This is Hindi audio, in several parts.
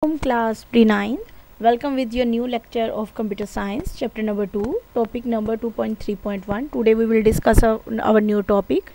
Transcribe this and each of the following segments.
Welcome class pre-9. Welcome with your new lecture of computer science chapter number 2 topic number 2.3.1. Today we will discuss our new topic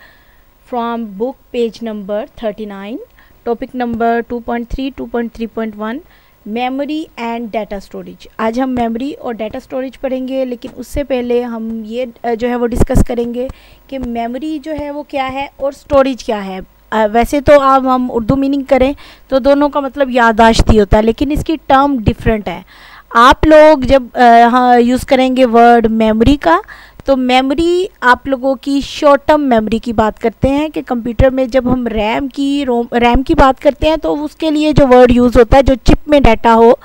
from book page number 39. Topic number 2.3.1 memory and data storage. आज हम मेमोरी और डाटा स्टोरेज पढ़ेंगे, लेकिन उससे पहले हम ये जो है वो डिस्कस करेंगे कि मेमोरी जो है वो क्या है और स्टोरेज क्या है. वैसे तो अब हम उर्दू मीनिंग करें तो दोनों का मतलब याददाश्त ही होता है, लेकिन इसकी टर्म डिफरेंट है. आप लोग जब यूज़ करेंगे वर्ड मेमोरी का, तो मेमोरी आप लोगों की शॉर्ट टर्म मेमोरी की बात करते हैं कि कंप्यूटर में जब हम रैम की बात करते हैं तो उसके लिए जो वर्ड यूज़ होता है, जो चिप में डाटा हो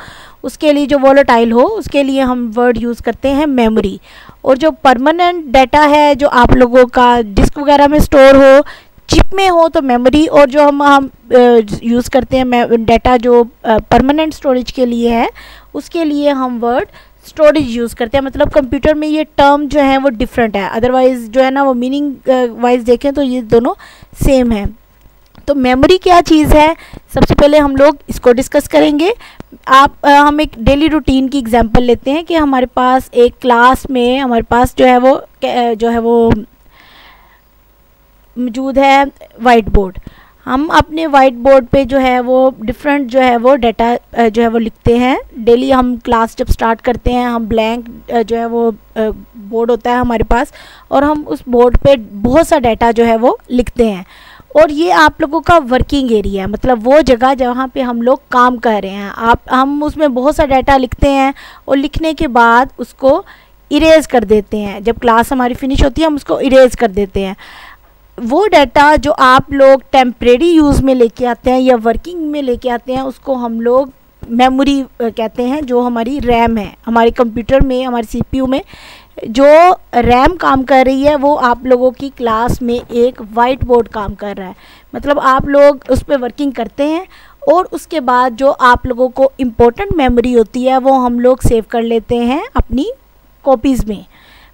उसके लिए, जो वोलेटाइल हो उसके लिए हम वर्ड यूज़ करते हैं मेमोरी. और जो परमानेंट डाटा है जो आप लोगों का डिस्क वगैरह में स्टोर हो, चिप में हो, तो मेमोरी. और जो हम यूज़ करते हैं डाटा जो परमानेंट स्टोरेज के लिए है, उसके लिए हम वर्ड स्टोरेज यूज़ करते हैं. मतलब कंप्यूटर में ये टर्म जो है वो डिफरेंट है, अदरवाइज़ जो है ना वो मीनिंग वाइज देखें तो ये दोनों सेम है. तो मेमोरी क्या चीज़ है, सबसे पहले हम लोग इसको डिस्कस करेंगे. हम एक डेली रूटीन की एग्जांपल लेते हैं कि हमारे पास एक क्लास में हमारे पास जो है वो मौजूद है वाइट बोर्ड. हम अपने वाइट बोर्ड पे जो है वो डिफरेंट जो है वो डाटा जो है वो लिखते हैं. डेली हम क्लास जब स्टार्ट करते हैं, हम ब्लैंक जो है वो बोर्ड होता है हमारे पास, और हम उस बोर्ड पे बहुत सा डाटा जो है वो लिखते हैं. और ये आप लोगों का वर्किंग एरिया है, मतलब वो जगह जहाँ पे हम लोग काम कर रहे हैं. हम उसमें बहुत सा डाटा लिखते हैं और लिखने के बाद उसको इरेज कर देते हैं. जब क्लास हमारी फिनिश होती है हम उसको इरेज कर देते हैं. वो डाटा जो आप लोग टेम्परेरी यूज़ में लेके आते हैं या वर्किंग में लेके आते हैं, उसको हम लोग मेमोरी कहते हैं. जो हमारी रैम है, हमारे कंप्यूटर में, हमारे सीपीयू में जो रैम काम कर रही है, वो आप लोगों की क्लास में एक वाइट बोर्ड काम कर रहा है. मतलब आप लोग उस पर वर्किंग करते हैं और उसके बाद जो आप लोगों को इम्पोर्टेंट मेमोरी होती है वो हम लोग सेव कर लेते हैं अपनी कॉपीज़ में.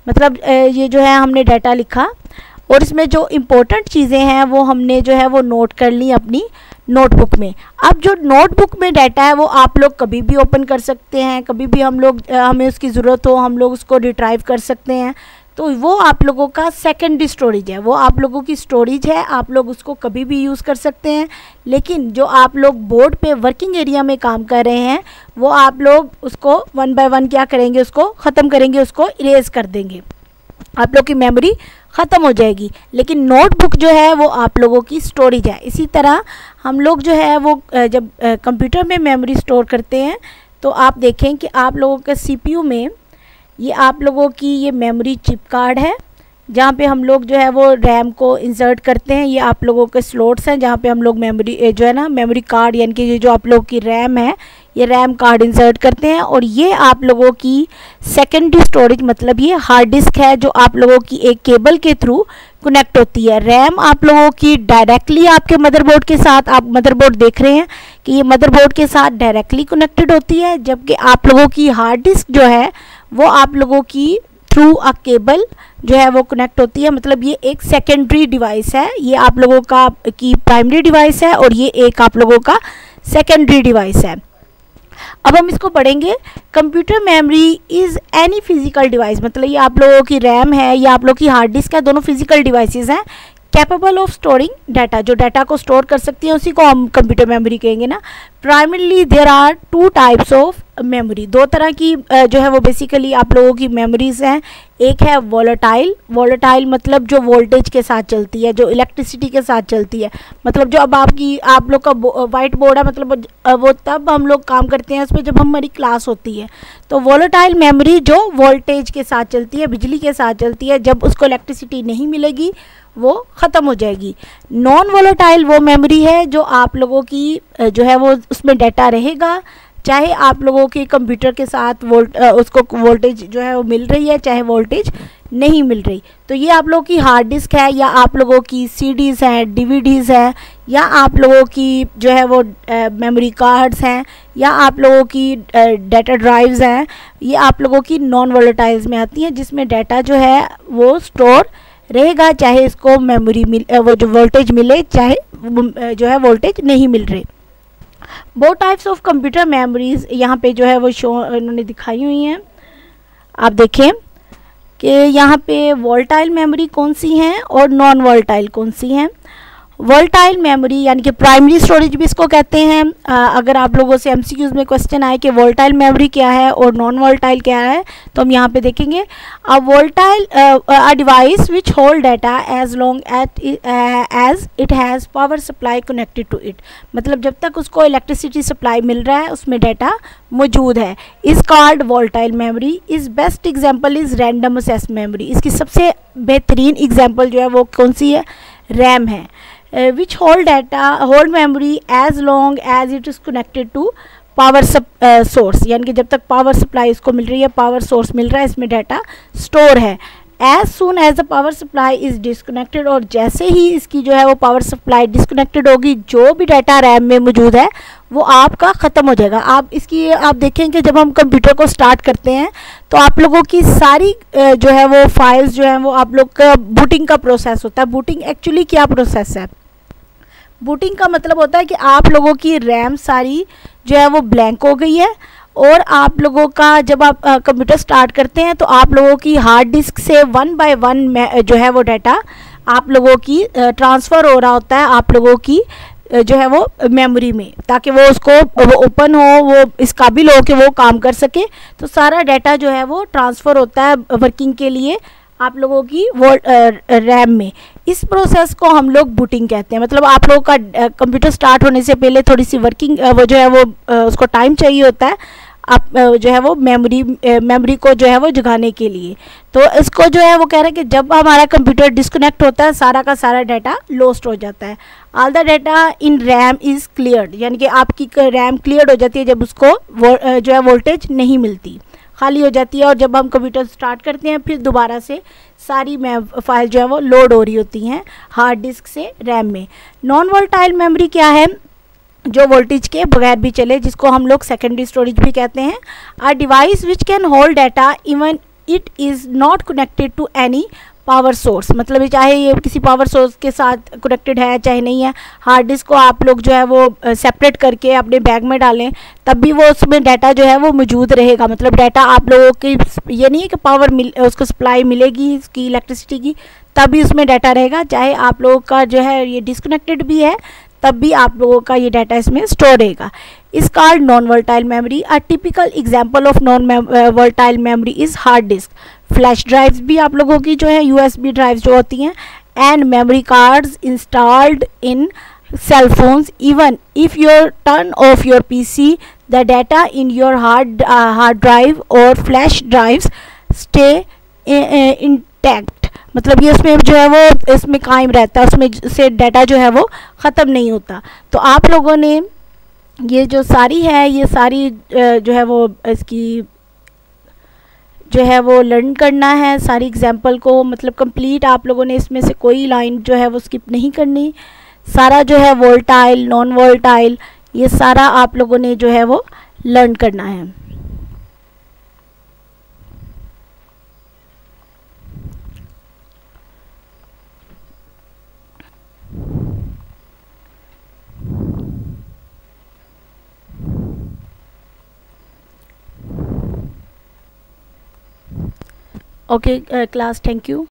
मतलब ये जो है हमने डाटा लिखा और इसमें जो इम्पोर्टेंट चीज़ें हैं वो हमने जो है वो नोट कर ली अपनी नोटबुक में. अब जो नोटबुक में डाटा है वो आप लोग कभी भी ओपन कर सकते हैं, कभी भी हमें उसकी ज़रूरत हो हम लोग उसको रिट्राइव कर सकते हैं. तो वो आप लोगों का सेकेंडरी स्टोरेज है, वो आप लोगों की स्टोरेज है, आप लोग उसको कभी भी यूज़ कर सकते हैं. लेकिन जो आप लोग बोर्ड पे वर्किंग एरिया में काम कर रहे हैं, वो आप लोग उसको वन बाय वन क्या करेंगे, उसको ख़त्म करेंगे, उसको इरेज कर देंगे, आप लोग की मेमोरी ख़त्म हो जाएगी. लेकिन नोटबुक जो है वो आप लोगों की स्टोरेज है. इसी तरह हम लोग जो है वो जब कंप्यूटर में मेमोरी स्टोर करते हैं तो आप देखें कि आप लोगों के सीपीयू में ये आप लोगों की ये मेमोरी चिप कार्ड है, जहाँ पे हम लोग जो है वो रैम को इंसर्ट करते हैं. ये आप लोगों के स्लॉट्स हैं जहाँ पे हम लोग मेमोरी जो है ना मेमोरी कार्ड, यानी कि ये जो आप लोगों की रैम है, ये रैम कार्ड इंसर्ट करते हैं. और ये आप लोगों की सेकेंडरी स्टोरेज, मतलब ये हार्ड डिस्क है जो आप लोगों की एक केबल के थ्रू कनेक्ट होती है. रैम आप लोगों की डायरेक्टली आपके मदरबोर्ड के साथ, आप मदरबोर्ड देख रहे हैं कि ये मदरबोर्ड के साथ डायरेक्टली कनेक्टेड होती है, जबकि आप लोगों की हार्ड डिस्क जो है वो आप लोगों की थ्रू अ केबल जो है वो कनेक्ट होती है. मतलब ये एक सेकेंडरी डिवाइस है, ये आप लोगों का की प्राइमरी डिवाइस है और ये एक आप लोगों का सेकेंडरी डिवाइस है. अब हम इसको पढ़ेंगे. Computer memory is any physical device, मतलब ये आप लोगों की रैम है या आप लोगों की हार्ड डिस्क है, दोनों फिजिकल डिवाइसेस हैं, कैपेबल ऑफ स्टोरिंग डाटा, जो डाटा को स्टोर कर सकती है उसी को हम कंप्यूटर मेमोरी कहेंगे ना. Primarily there are two types of memory, दो तरह की जो है वो बेसिकली आप लोगों की मेमोरीज हैं. एक है वोलेटाइल मतलब जो वोल्टेज के साथ चलती है, जो इलेक्ट्रिसिटी के साथ चलती है. मतलब जो अब आप लोग का वाइट बोर्ड है, मतलब वो तब हम लोग काम करते हैं उस पर जब हमारी क्लास होती है. तो वोलेटाइल मेमोरी जो वोल्टेज के साथ चलती है, बिजली के साथ चलती है, जब उसको इलेक्ट्रिसिटी नहीं मिलेगी वो ख़त्म हो जाएगी. नॉन वोलेटाइल वो मेमोरी है जो आप लोगों की जो है वो उसमें डाटा रहेगा, चाहे आप लोगों के कंप्यूटर के साथ उसको वोल्टेज जो है वो मिल रही है, चाहे वोल्टेज नहीं मिल रही. तो ये आप लोगों की हार्ड डिस्क है, या आप लोगों की सीडीज़ हैं, डीवीडीज़ हैं, या आप लोगों की जो है वो मेमोरी कार्ड्स हैं, या आप लोगों की डाटा ड्राइव्स हैं. ये आप लोगों की नॉन वोलेटाइल्स में आती हैं, जिसमें डाटा जो है वो स्टोर रहेगा, चाहे इसको मेमोरी वो जो वोल्टेज मिले, चाहे जो है वोल्टेज नहीं मिल रही. Both types of computer memories यहाँ पे जो है वो शो इन्होंने दिखाई हुई हैं। आप देखें कि यहाँ पे वोलेटाइल मेमोरी कौन सी हैं और नॉन वोलेटाइल कौन सी हैं। वोलेटाइल मेमोरी यानी कि प्राइमरी स्टोरेज भी इसको कहते हैं। अगर आप लोगों से एमसीक्यूज में क्वेश्चन आए कि वोलेटाइल मेमोरी क्या है और नॉन वोलेटाइल क्या है, तो हम यहाँ पे देखेंगे a volatile a device which hold data as long as it has power supply connected to it. मतलब जब तक उसको इलेक्ट्रिसिटी सप्लाई मिल रहा है उसमें डाटा मौजूद है, is called volatile memory. Is best example is random access memory. इसकी सबसे बेहतरीन एग्जाम्पल जो है वो कौन सी है, रैम है। Which hold memory as long as it is connected to power source, यानी कि जब तक पावर सप्लाई इसको मिल रही है, पावर सोर्स मिल रहा है, इसमें डाटा स्टोर है। As soon as the power supply is disconnected, और जैसे ही इसकी जो है वो पावर सप्लाई डिसकनेक्टेड होगी, जो भी डाटा रैम में मौजूद है वो आपका ख़त्म हो जाएगा। आप देखें कि जब हम कंप्यूटर को स्टार्ट करते हैं तो आप लोगों की सारी जो है वो फाइल्स जो है वो आप लोग का बूटिंग का प्रोसेस होता है। बूटिंग एक्चुअली क्या प्रोसेस है? बूटिंग का मतलब होता है कि आप लोगों की रैम सारी जो है वो ब्लैंक हो गई है, और आप लोगों का जब आप कंप्यूटर स्टार्ट करते हैं तो आप लोगों की हार्ड डिस्क से वन बाय वन जो है वो डाटा आप लोगों की ट्रांसफ़र हो रहा होता है आप लोगों की जो है वो मेमोरी में, ताकि वो उसको वो ओपन हो, वो इस काबिल हो कि वो काम कर सके। तो सारा डाटा जो है वो ट्रांसफ़र होता है वर्किंग के लिए आप लोगों की वो रैम में। इस प्रोसेस को हम लोग बूटिंग कहते हैं। मतलब आप लोगों का कंप्यूटर स्टार्ट होने से पहले थोड़ी सी वर्किंग वो जो है वो उसको टाइम चाहिए होता है आप जो है वो मेमोरी को जो है वो जगाने के लिए। तो इसको जो है वो कह रहे हैं कि जब हमारा कंप्यूटर डिस्कनेक्ट होता है सारा का सारा डाटा लॉस्ट हो जाता है। All the data in RAM is cleared, यानी कि आपकी रैम क्लियर हो जाती है जब उसको जो है वोल्टेज नहीं मिलती, खाली हो जाती है। और जब हम कंप्यूटर स्टार्ट करते हैं फिर दोबारा से सारी फाइल जो है वो लोड हो रही होती हैं हार्ड डिस्क से रैम में। नॉन वोलेटाइल मेमोरी क्या है? जो वोल्टेज के बगैर भी चले, जिसको हम लोग सेकेंडरी स्टोरेज भी कहते हैं। A device which can hold data even it is not connected to any power source. मतलब चाहे ये किसी पावर सोर्स के साथ कनेक्टेड है चाहे नहीं है, हार्ड डिस्क को आप लोग जो है वो सेपरेट करके अपने बैग में डालें तब भी वो उसमें डाटा जो है वो मौजूद रहेगा। मतलब डाटा आप लोगों की ये नहीं है कि उसको सप्लाई मिलेगी उसकी इलेक्ट्रिसिटी की तभी उसमें डाटा रहेगा, चाहे आप लोगों का जो है ये डिसकनेक्टेड भी है तब भी आप लोगों का ये डाटा इसमें स्टोर रहेगा। इस called non volatile memory. A typical example of non volatile memory is hard disk. Flash drives भी आप लोगों की जो है यूएसबी ड्राइव्स जो होती हैं, and memory cards installed in cell phones. Even if you turn off your PC, the data in your hard drive or flash drives stay intact. मतलब ये उसमें जो है वो इसमें कायम रहता है, उसमें से डाटा जो है वो ख़त्म नहीं होता। तो आप लोगों ने ये जो सारी है ये सारी जो है वो इसकी जो है वो लर्न करना है सारी एग्जाम्पल को। मतलब कंप्लीट आप लोगों ने इसमें से कोई लाइन जो है वो स्किप नहीं करनी। सारा जो है वोलेटाइल नॉन वोलेटाइल ये सारा आप लोगों ने जो है वो लर्न करना है। Okay class, thank you.